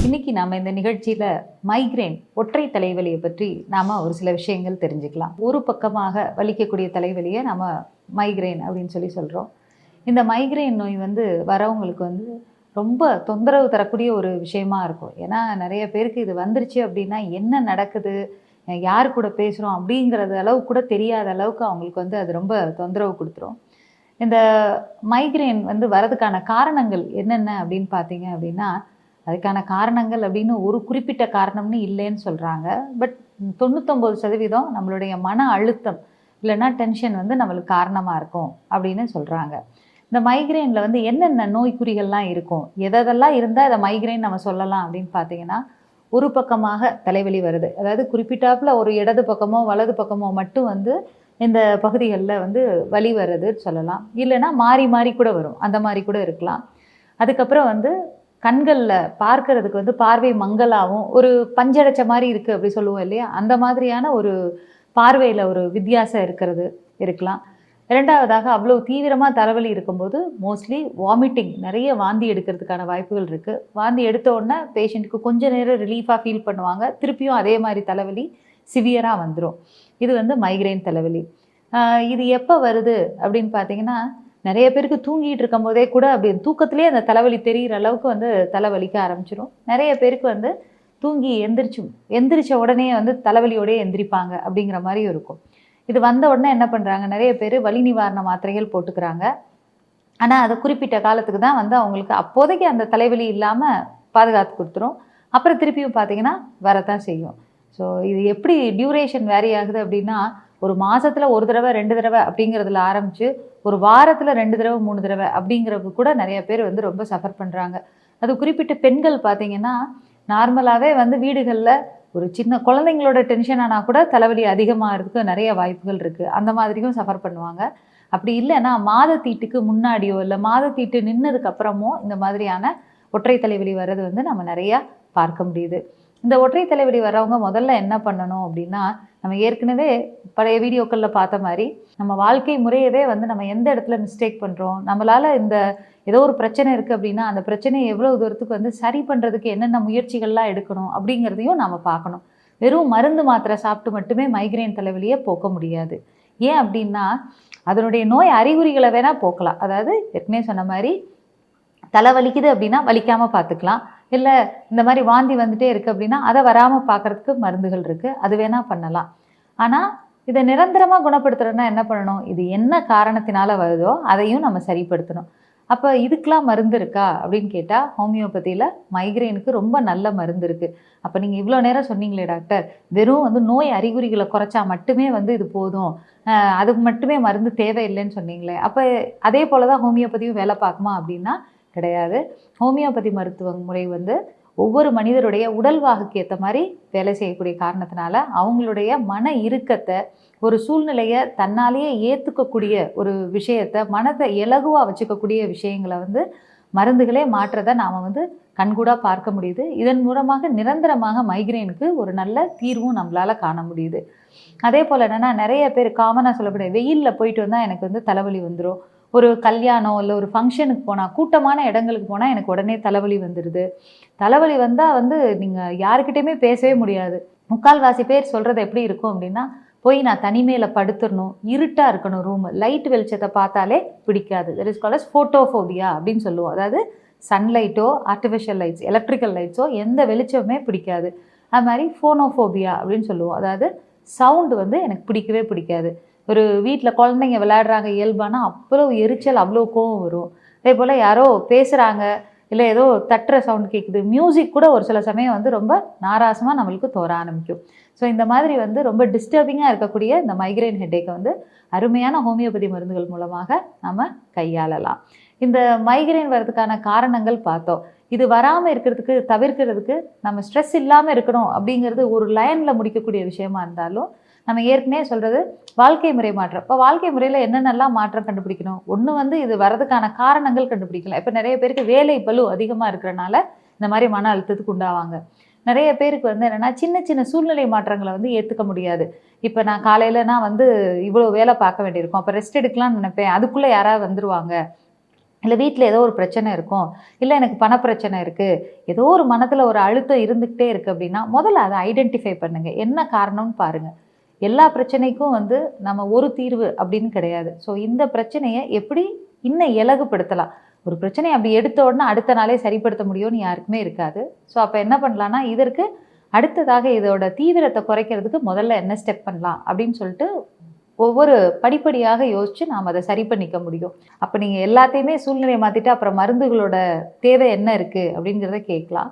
இன்னைக்கு நாம இந்த நிகழ்ச்சியில மைக்ரேன் ஒற்றை தலைவலியை பற்றி நாம ஒரு சில விஷயங்கள் தெரிஞ்சுக்கலாம். ஒரு பக்கமாக வலிக்கக்கூடிய தலைவலியை நாம மைக்ரேன் அப்படின்னு சொல்றோம். இந்த மைக்ரேன் நோய் வரவங்களுக்கு ரொம்ப தொந்தரவு தரக்கூடிய ஒரு விஷயமா இருக்கும். ஏன்னா நிறைய பேருக்கு இது வந்துருச்சு அப்படின்னா என்ன நடக்குது, யார் கூட பேசுகிறோம் அப்படிங்கிறது அளவு கூட தெரியாத அளவுக்கு அவங்களுக்கு அது ரொம்ப தொந்தரவு கொடுத்துரும். இந்த மைக்ரேன் வரதுக்கான காரணங்கள் என்னென்ன அப்படின்னு பார்த்தீங்க அப்படின்னா, அதுக்கான காரணங்கள் அப்படின்னு ஒரு குறிப்பிட்ட காரணம்னு இல்லைன்னு சொல்கிறாங்க. பட் 99% நம்மளுடைய மன அழுத்தம் இல்லைன்னா டென்ஷன் நம்மளுக்கு காரணமாக இருக்கும் அப்படின்னு சொல்கிறாங்க. இந்த மைக்ரேனில் என்னென்ன நோய்க்குறிகள்லாம் இருக்கும், எதெல்லாம் இருந்தால் அதை மைக்ரேன் நம்ம சொல்லலாம் அப்படின்னு பார்த்தீங்கன்னா, ஒரு பக்கமாக தலைவலி வருது, அதாவது குறிப்பிட்டாப்புல ஒரு இடது பக்கமோ வலது பக்கமோ மட்டும் இந்த பகுதிகளில் வலி வருதுன்னு சொல்லலாம். இல்லைன்னா மாறி மாறி கூட வரும், அந்த மாதிரி கூட இருக்கலாம். அதுக்கப்புறம் கண்களில் பார்க்கறதுக்கு பார்வை மங்கலாகவும் ஒரு பஞ்சடைச்ச மாதிரி இருக்குது அப்படி சொல்லுவோம் இல்லையா, அந்த மாதிரியான ஒரு பார்வையில் ஒரு வித்தியாசம் இருக்கிறது இருக்கலாம். இரண்டாவதாக அவ்வளோ தீவிரமாக தலைவலி இருக்கும்போது மோஸ்ட்லி வாமிட்டிங், நிறைய வாந்தி எடுக்கிறதுக்கான வாய்ப்புகள் இருக்குது. வாந்தி எடுத்த உடனே பேஷண்ட்டுக்கு கொஞ்ச நேரம் ரிலீஃபாக ஃபீல் பண்ணுவாங்க, திருப்பியும் அதே மாதிரி தலைவலி சிவியராக வந்துடும். இது மைக்ரேன் தலைவலி. இது எப்போ வருது அப்படின்னு பார்த்தீங்கன்னா, நிறைய பேருக்கு தூங்கிட்டு இருக்கும் போதே கூட அப்படி தூக்கத்திலே அந்த தலைவலி தெரிகிற அளவுக்கு தலைவலிக்க ஆரம்பிச்சிடும். நிறைய பேருக்கு தூங்கி எந்திரிச்ச உடனே தலைவலியோடய எந்திரிப்பாங்க அப்படிங்கிற மாதிரி இருக்கும். இது வந்த உடனே என்ன பண்ணுறாங்க, நிறைய பேர் வலி நிவாரண மாத்திரைகள் போட்டுக்கிறாங்க. ஆனால் அதை குறிப்பிட்ட காலத்துக்கு தான் அவங்களுக்கு அப்போதைக்கு அந்த தலைவலி இல்லாமல் பாதுகாத்து கொடுத்துரும். அப்புறம் திருப்பியும் பார்த்தீங்கன்னா வரத்தான் செய்யும். ஸோ இது எப்படி டியூரேஷன் வேரி ஆகுது அப்படின்னா, ஒரு மாதத்தில் ஒரு தடவை 2 தடவை அப்படிங்கிறதுல ஆரம்பித்து ஒரு வாரத்தில் 2 தடவை 3 தடவை அப்படிங்கிறது கூட நிறைய பேர் ரொம்ப சஃபர் பண்ணுறாங்க. அது குறிப்பிட்ட பெண்கள் பார்த்தீங்கன்னா, நார்மலாகவே வீடுகளில் ஒரு சின்ன குழந்தைங்களோட டென்ஷன் ஆனால் கூட தலைவலி அதிகமாகிறதுக்கு நிறைய வாய்ப்புகள் இருக்குது. அந்த மாதிரியும் சஃபர் பண்ணுவாங்க. அப்படி இல்லைன்னா மாதத்தீட்டுக்கு முன்னாடியோ இல்லை மாதத்தீட்டு நின்னதுக்கு அப்புறமோ இந்த மாதிரியான ஒற்றை தலைவலி வர்றது நம்ம நிறையா பார்க்க முடியுது. இந்த ஒற்றை தலைவலி வர்றவங்க முதல்ல என்ன பண்ணணும் அப்படின்னா, நம்ம ஏற்கனவே பழைய வீடியோக்களில் பார்த்த மாதிரி நம்ம வாழ்க்கை முறையவே நம்ம எந்த இடத்துல மிஸ்டேக் பண்ணுறோம், நம்மளால் இந்த ஏதோ ஒரு பிரச்சனை இருக்குது அப்படின்னா அந்த பிரச்சனையை எவ்வளோ தூரத்துக்கு சரி பண்ணுறதுக்கு என்னென்ன முயற்சிகள்லாம் எடுக்கணும் அப்படிங்கிறதையும் நாம் பார்க்கணும். வெறும் மருந்து மாத்திரை சாப்பிட்டு மட்டுமே மைக்ரேன் தலைவலியை போக்க முடியாது. ஏன் அப்படின்னா, அதனுடைய நோய் அறிகுறிகளை வேணால் போக்கலாம். அதாவது ஏற்கனவே சொன்ன மாதிரி தலை வலிக்குது அப்படின்னா வலிக்காமல் பார்த்துக்கலாம். இல்லை இந்த மாதிரி வாந்தி வந்துட்டே இருக்குது அப்படின்னா அதை வராமல் பார்க்குறதுக்கு மருந்துகள் இருக்குது, அது வேணால் பண்ணலாம். ஆனால் இதை நிரந்தரமாக குணப்படுத்துறதுனா என்ன பண்ணணும், இது என்ன காரணத்தினால வருதோ அதையும் நம்ம சரிப்படுத்தணும். அப்போ இதுக்கெலாம் மருந்து இருக்கா அப்படின்னு கேட்டால், ஹோமியோபதியில் மைக்ரேனுக்கு ரொம்ப நல்ல மருந்து இருக்குது. அப்போ நீங்கள் இவ்வளோ நேரம் சொன்னீங்களே டாக்டர், வெறும் நோய் அறிகுறிகளை குறைச்சா மட்டுமே இது போதும், அதுக்கு மட்டுமே மருந்து தேவையில்லைன்னு சொன்னீங்களே, அப்போ அதே போல் தான் ஹோமியோபதியும் வேலை பார்க்குமா அப்படின்னா கிடையாது. ஹோமியோபதி மருத்துவ முறை ஒவ்வொரு மனிதருடைய உடல்வாகுக்கு ஏற்ற மாதிரி வேலை செய்யக்கூடிய காரணத்தினால அவங்களுடைய மன இறுக்கத்தை, ஒரு சூழ்நிலையை தன்னாலேயே ஏற்றுக்கக்கூடிய ஒரு விஷயத்தை, மனதை இலகுவாக வச்சுக்கக்கூடிய விஷயங்களை மருந்துகளே மாற்றதை நாம் கண்கூடாக பார்க்க முடியுது. இதன் மூலமாக நிரந்தரமாக மைக்ரேனுக்கு ஒரு நல்ல தீர்வும் நம்மளால் காண முடியுது. அதே போல் என்னென்னா, நிறைய பேர் காமனாக சொல்லக்கூடிய வெயிலில் போயிட்டு வந்தால் எனக்கு தலைவலி வந்துடும், ஒரு கல்யாணம் இல்லை ஒரு ஃபங்க்ஷனுக்கு போனால், கூட்டமான இடங்களுக்கு போனால் எனக்கு உடனே தலைவலி வந்துடுது. தலைவலி வந்தால் நீங்கள் யாருக்கிட்டையுமே பேசவே முடியாது. முக்கால்வாசி பேர் சொல்கிறது எப்படி இருக்கும் அப்படின்னா, போய் நான் தனிமையில் படுத்துடணும், இருட்டாக இருக்கணும் ரூம், லைட் வெளிச்சத்தை பார்த்தாலே பிடிக்காது. That is called as photophobia அப்படின்னு சொல்லுவோம். அதாவது சன்லைட்டோ ஆர்டிஃபிஷியல் லைட்ஸ் எலக்ட்ரிக்கல் லைட்ஸோ எந்த வெளிச்சமே பிடிக்காது. அது மாதிரி ஃபோனோஃபோபியா அப்படின்னு சொல்லுவோம். அதாவது சவுண்டு எனக்கு பிடிக்கவே பிடிக்காது. ஒரு வீட்டில் குழந்தைங்க விளையாடுறாங்க இயல்பானா அவ்வளோ எரிச்சல், அவ்வளோ கோவம் வரும். அதே போல் யாரோ பேசுகிறாங்க, இல்லை ஏதோ தட்டுற சவுண்ட் கேட்குது, மியூசிக் கூட ஒரு சில சமயம் ரொம்ப நாராசமாக நம்மளுக்கு தோற ஆரம்பிக்கும். ஸோ இந்த மாதிரி ரொம்ப டிஸ்டர்பிங்காக இருக்கக்கூடிய இந்த மைக்ரேன் ஹெட்டேக்கை அருமையான ஹோமியோபதி மருந்துகள் மூலமாக நம்ம கையாளலாம். இந்த மைக்ரேன் வர்றதுக்கான காரணங்கள் பார்த்தோம். இது வராமல் இருக்கிறதுக்கு, தவிர்க்கிறதுக்கு நம்ம ஸ்ட்ரெஸ் இல்லாமல் இருக்கணும் அப்படிங்கிறது ஒரு லைனில் முடிக்கக்கூடிய விஷயமா இருந்தாலும், நம்ம ஏற்கனவே சொல்கிறது வாழ்க்கை முறை மாற்றம். இப்போ வாழ்க்கை முறையில் என்னென்னலாம் மாற்றம் கண்டுபிடிக்கணும், ஒன்று இது வரதுக்கான காரணங்கள் கண்டுபிடிக்கலாம். இப்போ நிறைய பேருக்கு வேலை பளு அதிகமாக இருக்கிறனால இந்த மாதிரி மன அழுத்தத்துக்கு உண்டாவாங்க. நிறைய பேருக்கு என்னென்னா, சின்ன சின்ன சூழ்நிலை மாற்றங்களை ஏற்றுக்க முடியாது. இப்போ நான் காலையில் நான் இவ்வளோ வேலை பார்க்க வேண்டியிருக்கும், அப்போ ரெஸ்ட் எடுக்கலாம்னு நினைப்பேன், அதுக்குள்ளே யாராவது வந்துடுவாங்க, இல்லை வீட்டில் ஏதோ ஒரு பிரச்சனை இருக்கும், இல்லை எனக்கு பணப்பிரச்சனை இருக்குது, ஏதோ ஒரு மனதில் ஒரு அழுத்தம் இருந்துக்கிட்டே இருக்குது அப்படின்னா முதல்ல அதை ஐடென்டிஃபை பண்ணுங்கள். என்ன காரணம்னு பாருங்கள். எல்லா பிரச்சனைக்கும் வந்து நம்ம ஒரு தீர்வு அப்படின்னு கிடையாது. ஸோ இந்த பிரச்சனையை எப்படி இன்னும் இலகுப்படுத்தலாம். ஒரு பிரச்சனையை அப்படி எடுத்த உடனே அடுத்த நாளே சரிப்படுத்த முடியும்னு யாருக்குமே இருக்காது. ஸோ அப்போ என்ன பண்ணலான்னா, இதற்கு அடுத்ததாக இதோட தீவிரத்தை குறைக்கிறதுக்கு முதல்ல என்ன ஸ்டெப் பண்ணலாம் அப்படின்னு சொல்லிட்டு ஒவ்வொரு படிப்படியாக யோசித்து நாம் அதை சரி பண்ணிக்க முடியும். அப்போ நீங்கள் எல்லாத்தையுமே சூழ்நிலையை மாற்றிட்டு அப்புறம் மருந்துகளோட தேவை என்ன இருக்குது அப்படிங்கிறத கேட்கலாம்.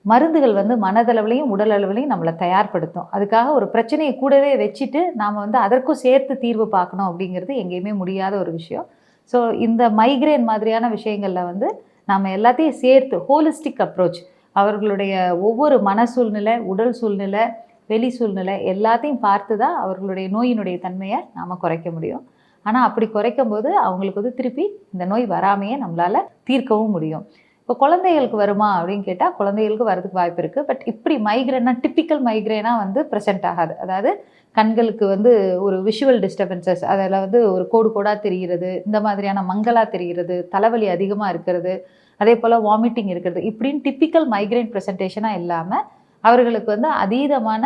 மருந்துகள் வந்து மனதளவுலையும் உடல் அளவுலையும் நம்மளை தயார்படுத்தும். அதுக்காக ஒரு பிரச்சனையை கூடவே வச்சுட்டு நாம் வந்து அதற்கும் சேர்த்து தீர்வு பார்க்கணும் அப்படிங்கிறது எங்கேயுமே முடியாத ஒரு விஷயம். ஸோ இந்த மைக்ரேன் மாதிரியான விஷயங்களில் வந்து நாம் எல்லாத்தையும் சேர்த்து ஹோலிஸ்டிக் அப்ரோச், அவர்களுடைய ஒவ்வொரு மன சூழ்நிலை, உடல் சூழ்நிலை, வெளி சூழ்நிலை எல்லாத்தையும் பார்த்து தான் அவர்களுடைய நோயினுடைய தன்மையை நாம் குறைக்க முடியும். ஆனால் அப்படி குறைக்கும் போது அவங்களுக்கு வந்து திருப்பி இந்த நோய் வராமையே நம்மளால் தீர்க்கவும் முடியும். இப்போ குழந்தைகளுக்கு வருமா அப்படின்னு கேட்டால் குழந்தைகளுக்கு வரதுக்கு வாய்ப்பு இருக்குது. பட் இப்படி மைக்ரேனா டிப்பிக்கல் மைக்ரேனாக வந்து ப்ரெசென்ட் ஆகாது. அதாவது கண்களுக்கு வந்து ஒரு விஷுவல் டிஸ்டர்பன்சஸ், அதில் வந்து ஒரு கோடு கோடாக தெரிகிறது, இந்த மாதிரியான மங்கலாக தெரிகிறது, தலைவலி அதிகமாக இருக்கிறது, அதே போல் வாமிட்டிங் இருக்கிறது, இப்படின்னு டிப்பிக்கல் மைக்ரேன் ப்ரெசன்டேஷனாக இல்லாமல் அவர்களுக்கு வந்து அதீதமான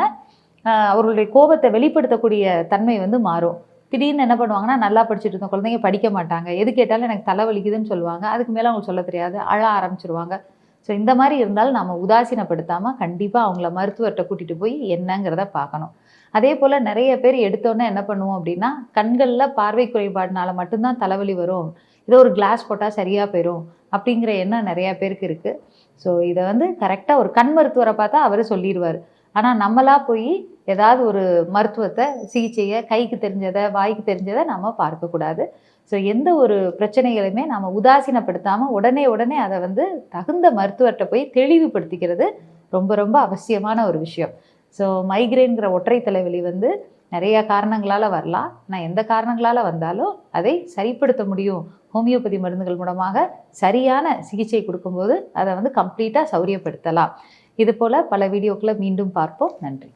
அவர்களுடைய கோபத்தை வெளிப்படுத்தக்கூடிய தன்மை வந்து மாறும். திடீர்னு என்ன பண்ணுவாங்கன்னா, நல்லா படிச்சுட்டு இருந்த குழந்தைங்க படிக்க மாட்டாங்க, எது கேட்டாலும் எனக்கு தலைவலிக்குதுன்னு சொல்லுவாங்க, அதுக்கு மேலே அவங்க சொல்ல தெரியாது, அழ ஆரம்பிச்சிருவாங்க. ஸோ இந்த மாதிரி இருந்தாலும் நம்ம உதாசீனப்படுத்தாமல் கண்டிப்பாக அவங்கள மருத்துவர்கிட்ட கூட்டிகிட்டு போய் என்னங்கிறத பார்க்கணும். அதே போல் நிறைய பேர் எடுத்தோன்னே என்ன பண்ணுவோம் அப்படின்னா, கண்களில் பார்வை குறைபாடுனால மட்டும்தான் தலைவலி வரும், ஏதோ ஒரு கிளாஸ் போட்டால் சரியாக போயிடும் அப்படிங்கிற எண்ணம் நிறையா பேருக்கு இருக்குது. ஸோ இதை வந்து கரெக்டாக ஒரு கண் மருத்துவரை பார்த்தா அவர் சொல்லிடுவார். ஆனால் நம்மளாக போய் ஏதாவது ஒரு மருத்துவத்தை, சிகிச்சையை, கைக்கு தெரிஞ்சதை, வாய்க்கு தெரிஞ்சதை நம்ம பார்க்கக்கூடாது. ஸோ எந்த ஒரு பிரச்சனைகளையுமே நம்ம உதாசீனப்படுத்தாமல் உடனே அதை வந்து தகுந்த மருத்துவர்கிட்ட போய் தெளிவுபடுத்திக்கிறது ரொம்ப ரொம்ப அவசியமான ஒரு விஷயம். ஸோ மைக்ரேன்கிற ஒற்றை தலைவலி வந்து நிறைய காரணங்களால் வரலாம். ஆனால் எந்த காரணங்களால் வந்தாலும் அதை சரிப்படுத்த முடியும். ஹோமியோபதி மருந்துகள் மூலமாக சரியான சிகிச்சை கொடுக்கும்போது அதை வந்து கம்ப்ளீட்டாக சௌரியப்படுத்தலாம். இது போல் பல வீடியோக்களை மீண்டும் பார்ப்போம். நன்றி.